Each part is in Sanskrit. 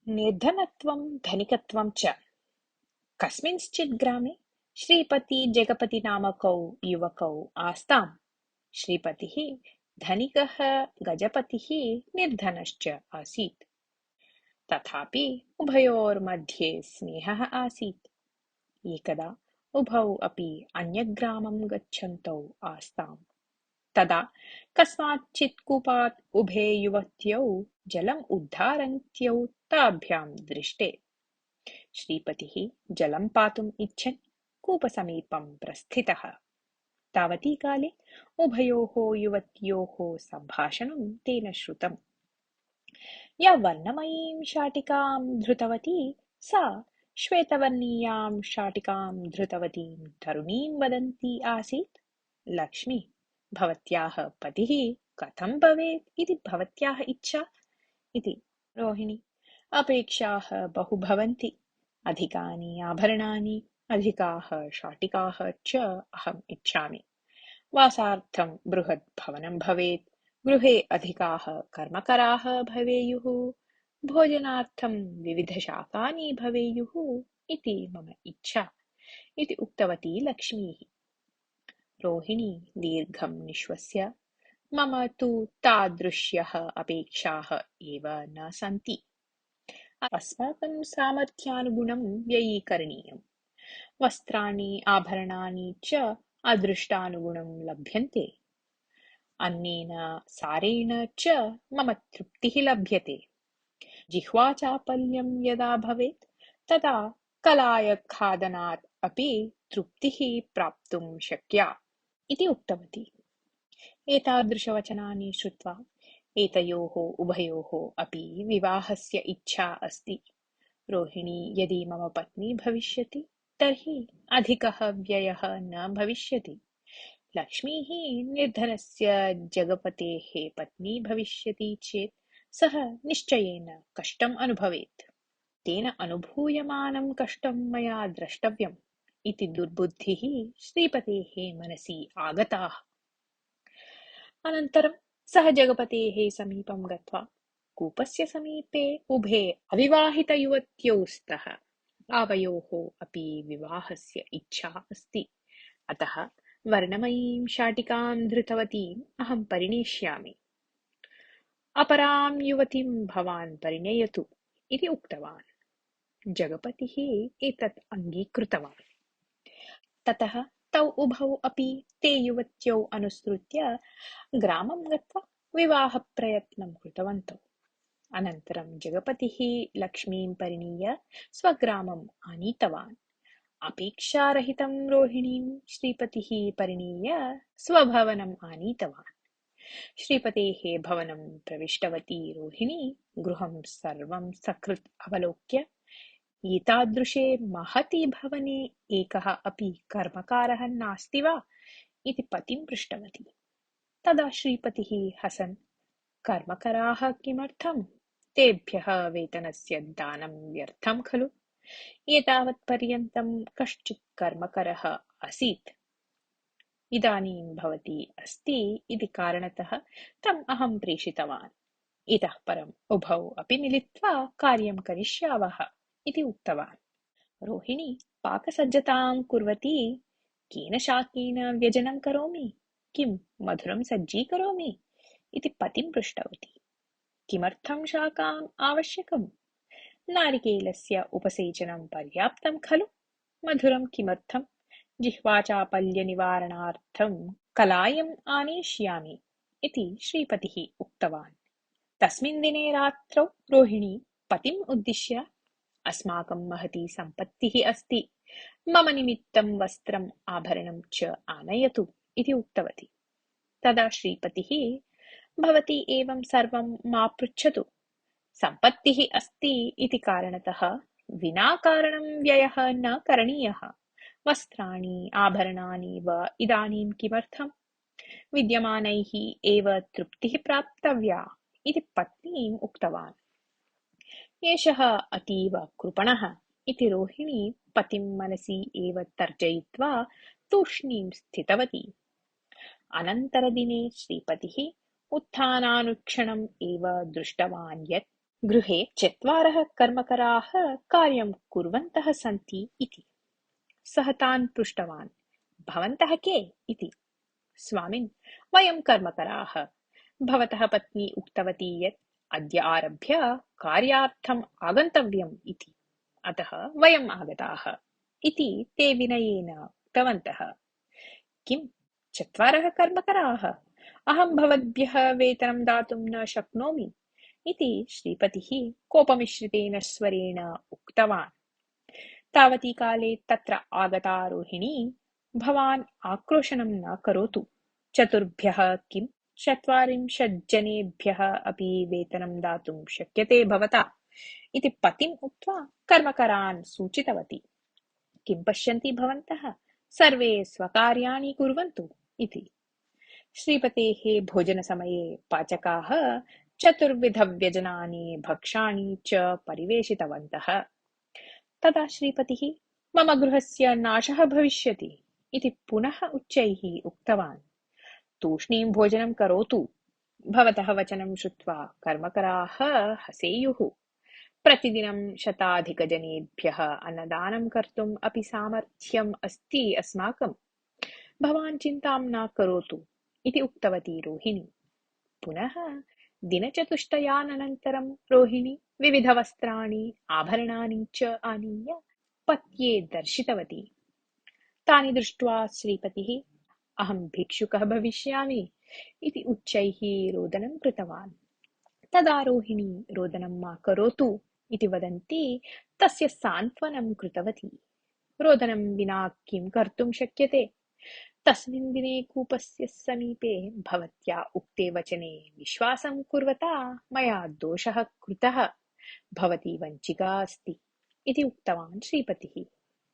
निर्धनत्वं धनिकत्वं च कस्मिंश्चित् ग्रामे श्रीपतिजगपतिनामकौ युवकौ आस्ताम्। श्रीपतिः धनिकः, गजपतिः निर्धनश्च आसीत्। तथापि उभयोर्मध्ये स्नेहः आसीत्। एकदा उभौ अपि अन्यग्रामं गच्छन्तौ आस्ताम्। तदा कस्माच्चित् कूपात् उभे युवत्यौ जलम् उद्धारन्त्यौ ताभ्यां दृष्टे। श्रीपतिः जलं पातुम् इच्छन् कूपसमीपं प्रस्थितः। तावती काले उभयोः युवत्योः सम्भाषणं तेन श्रुतम्। या वर्णमयीं शाटिकां धृतवती सा श्वेतवर्णीयां शाटिकां धृतवतीं तरुणीं वदन्ती आसीत्। लक्ष्मी, भवत्याः पतिः कथं भवेत् इति भवत्याः इच्छा इति। रोहिणी, अपेक्षाः बहु भवन्ति। अधिकानि आभरणानि, अधिकाः शाटिकाः च अहम् इच्छामि। वासार्थं बृहत् भवनं भवेत्, गृहे अधिकाः कर्मकराः भवेयुः, भोजनार्थं विविधशाकानि भवेयुः इति मम इच्छा इति उक्तवती लक्ष्मीः। रोहिणी दीर्घं निश्वस्य, मम तु तादृश्यः अपेक्षाः एव न सन्ति। अस्माकं सामर्थ्यानुगुणं व्ययीकरणीयम्। वस्त्राणि आभरणानि च अदृष्टानुगुणं लभ्यन्ते। अन्नेन सारेण च मम तृप्तिः लभ्यते। जिह्वाचापल्यं यदा भवेत् तदा कलायखादनात् अपि तृप्तिः प्राप्तुं शक्या इति उक्तवती। एतादृशवचनानि श्रुत्वा एतयोः उभयोः अपि विवाहस्य इच्छा अस्ति। रोहिणी यदि मम पत्नी भविष्यति तर्हि अधिकः व्ययः न भविष्यति। लक्ष्मीः निर्धनस्य जगपतेः पत्नी भविष्यति चेत् सः निश्चयेन कष्टम् अनुभवेत्। तेन अनुभूयमानं कष्टं मया द्रष्टव्यम् इति दुर्बुद्धिः श्रीपतेः मनसि आगता। अनन्तरं सः जगपतेः समीपं गत्वा कूपस्य समीपे उभे अविवाहितयुवत्यौ स्तः। आवयोः अपि विवाहस्य इच्छा अस्ति। अतः वर्णमयीं शाटिकां धृतवतीम् अहं परिणेष्यामि। अपरां युवतीं भवान् परिणयतु इति उक्तवान्। जगपतिः एतत् अङ्गीकृतवान्। ततः तौ उभौ अपि ते युवत्यौ अनुसृत्य ग्रामं गत्वा विवाहप्रयत्नं कृतवन्तौ। अनन्तरं जगपतिः लक्ष्मीं परिणीय स्वग्रामम् आनीतवान्। अपेक्षारहितं रोहिणीं श्रीपतिः परिणीय स्वभवनम् आनीतवान्। श्रीपतेः भवनं प्रविष्टवती रोहिणी गृहं सर्वं सकृत् अवलोक्य, एतादृशे महति भवने एकः अपि कर्मकारः नास्ति वा इति पतिं पृष्टवती। तदा श्रीपतिः हसन्, कर्मकराः किमर्थम्? तेभ्यः वेतनस्य दानं व्यर्थं खलु। एतावत्पर्यन्तं कश्चित् कर्मकरः आसीत्। इदानीं भवती अस्ति इति कारणतः तम् अहं प्रेषितवान्। इतः परम् उभौ अपि मिलित्वा कार्यं करिष्यावः इति उक्तवान्। रोहिणी पाकसज्जतां कुर्वती, केन शाकेन व्यजनं करोमि, किं मधुरं सज्जीकरोमि इति पतिं पृष्टवती। किमर्थं शाकाम् आवश्यकम्? नारिकेलस्य उपसेचनं पर्याप्तं खलु। मधुरं किमर्थं? जिह्वाचापल्यनिवारणार्थं कलायम् आनेष्यामि इति श्रीपतिः उक्तवान्। तस्मिन् दिने रात्रौ रोहिणी पतिम् उद्दिश्य, अस्माकं महती सम्पत्तिः अस्ति, मम निमित्तं वस्त्रम् आभरणं च आनयतु इति उक्तवती। तदा श्रीपतिः, भवती एवं सर्वं मा पृच्छतु। सम्पत्तिः अस्ति इति कारणतः विना कारणं व्ययः न करणीयः। वस्त्राणि आभरणानि वा इदानीं किमर्थम्? विद्यमानैः एव तृप्तिः प्राप्तव्या इति पत्नीम् उक्तवान्। एषः अतीव कृपणः इति रोहिणी पतिं मनसि एव तर्जयित्वा तूष्णीं स्थितवती। अनन्तरदिने श्रीपतिः उत्थानानुक्षणम् एव दृष्टवान् यत् गृहे चत्वारः कर्मकराः कार्यं कुर्वन्तः सन्ति इति। सः तान् पृष्टवान्, भवन्तः के इति। स्वामिन्, वयं कर्मकराः। भवतः पत्नी उक्तवती यत् अद्य आरभ्य कार्यार्थम् आगन्तव्यम् इति, अतः वयम् आगताः इति ते विनयेन उक्तवन्तः। किं, चत्वारः कर्मकराः? अहं भवद्भ्यः वेतनं दातुं न शक्नोमि इति श्रीपतिः कोपमिश्रितेन स्वरेण उक्तवान्। तावती काले तत्र आगता रोहिणी, भवान् आक्रोशनं न करोतु। चतुर्भ्यः किं 40 जनेभ्यः अपि वेतनं दातुं शक्यते भवता इति पतिम् उक्त्वा कर्मकरान् सूचितवती। किं पश्यन्ति भवन्तः, सर्वे स्वकार्याणि कुर्वन्तु इति। श्रीपतेः भोजनसमये पाचकाः चतुर्विधव्यजनानि भक्षाणि च परिवेशितवन्तः। तदा श्रीपतिः, मम गृहस्य नाशः भविष्यति इति पुनः उच्चैः उक्तवान्। तूष्णीं भोजनं करोतु। भवतः वचनं श्रुत्वा कर्मकराः हसेयुः। प्रतिदिनं शताधिकजनेभ्यः अन्नदानं कर्तुम् अपि सामर्थ्यम् अस्ति अस्माकम्। भवान् चिन्तां न करोतु इति उक्तवती रोहिणी। पुनः दिनचतुष्टयानन्तरं रोहिणी विविधवस्त्राणि आभरणानि च आनीय पत्ये दर्शितवती। तानि दृष्ट्वा श्रीपतिः, अहं भिक्षुकः भविष्यामि इति उच्चैः रोदनं कृतवान्। तदा रोहिणी, रोदनं मा करोतु इति वदन्ती तस्य सान्त्वनं कृतवती। रोदनं विना किं कर्तुं शक्यते? तस्मिन् दिने कूपस्य समीपे भवत्या उक्ते वचने विश्वासं कुर्वता मया दोषः कृतः। भवती वञ्चिका अस्ति इति उक्तवान् श्रीपतिः।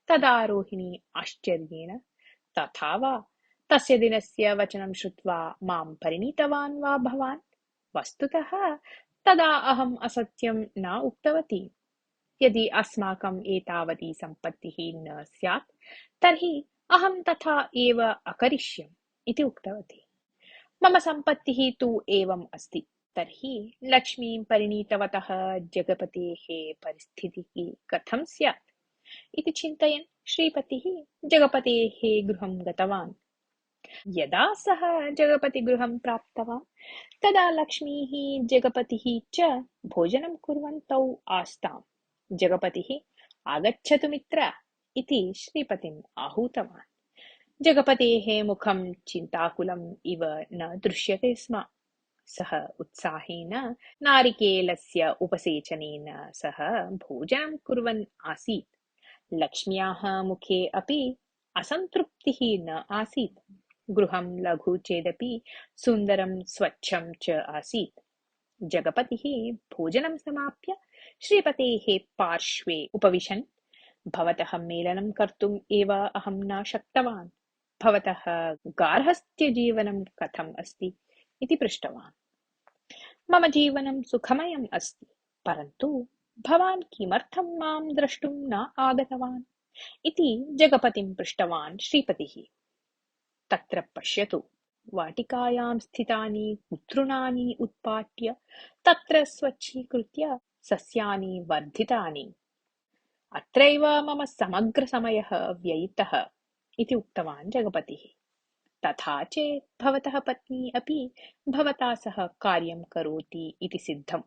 तदा रोहिणी आश्चर्येण, तथा वा? तस्य दिनस्य वचनं श्रुत्वा मां परिणीतवान् वा भवान्? वस्तुतः तदा अहम् असत्यं न उक्तवती। यदि अस्माकम् एतावती सम्पत्तिः न स्यात् तर्हि अहं तथा एव अकरिष्यम् इति उक्तवती। मम सम्पत्तिः तु एवम् अस्ति। तर्हि लक्ष्मीं परिणीतवतः जगपतेः परिस्थितिः कथं स्यात् इति चिन्तयन् श्रीपतिः जगपतेः गृहं गतवान्। यदा सः जगपतिगृहं प्राप्तवान् तदा लक्ष्मीः जगपतिः च भोजनं कुर्वन्तौ आस्ताम्। जगपतिः, आगच्छतु मित्र इति श्रीपतिम् आहूतवान्। जगपतेः मुखं चिन्ताकुलम् इव न दृश्यते स्म। सः उत्साहेन नारिकेलस्य उपसेचनेन सह भोजनं कुर्वन् आसीत्। लक्ष्म्याः मुखे अपि असन्तृप्तिः न आसीत्। गृहं लघु चेदपि सुन्दरं स्वच्छं च आसीत्। जगपतिः भोजनं समाप्य श्रीपतेः पार्श्वे उपविशन्, भवतः मेलनं कर्तुम् एव अहं न शक्तवान्। भवतः गार्हस्थ्यजीवनं कथम् अस्ति इति पृष्टवान्। मम जीवनं सुखमयम् अस्ति, परन्तु भवान् किमर्थं मां द्रष्टुं न आगतवान् इति जगपतिं पृष्टवान् श्रीपतिः। तत्र पश्यतु, वाटिकायां स्थितानि तृणानि उत्पाट्य तत्र स्वच्छीकृत्य सस्यानि वर्धितानि। अत्रैव मम समग्रसमयः व्ययितः इति उक्तवान् जगपतिः। तथा चेत् भवतः पत्नी अपि भवता सह कार्यं करोति इति सिद्धम्।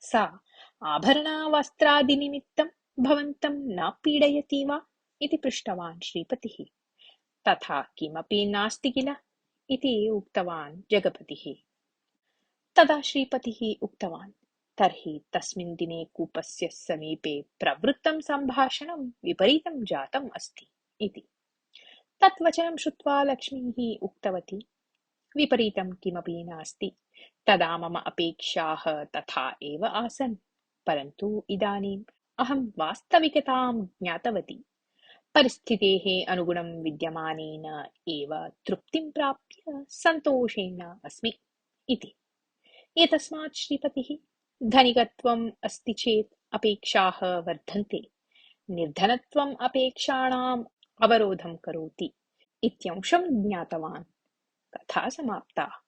सा आभरणवस्त्रादिनिमित्तं भवन्तं न पीडयति वा इति पृष्टवान् श्रीपतिः। तथा किमपि नास्ति किल इति उक्तवान् जगपतिः। तदा श्रीपतिः उक्तवान्, तर्हि तस्मिन् दिने कूपस्य समीपे प्रवृत्तं सम्भाषणं विपरीतं जातम् अस्ति इति। तत् वचनं श्रुत्वा लक्ष्मीः उक्तवती, विपरीतं किमपि नास्ति। तदा मम अपेक्षाः तथा एव आसन्, परन्तु इदानीम् अहं वास्तविकतां ज्ञातवती। परिस्थितेः अनुगुणं विद्यमानेन एव तृप्तिं प्राप्य सन्तोषेण अस्मि इति। एतस्मात् श्रीपतिः, धनिकत्वम् अस्ति चेत् अपेक्षाः वर्धन्ते, निर्धनत्वम् अपेक्षाणाम् अवरोधं करोति इत्यंशं ज्ञातवान्। कथा समाप्ता।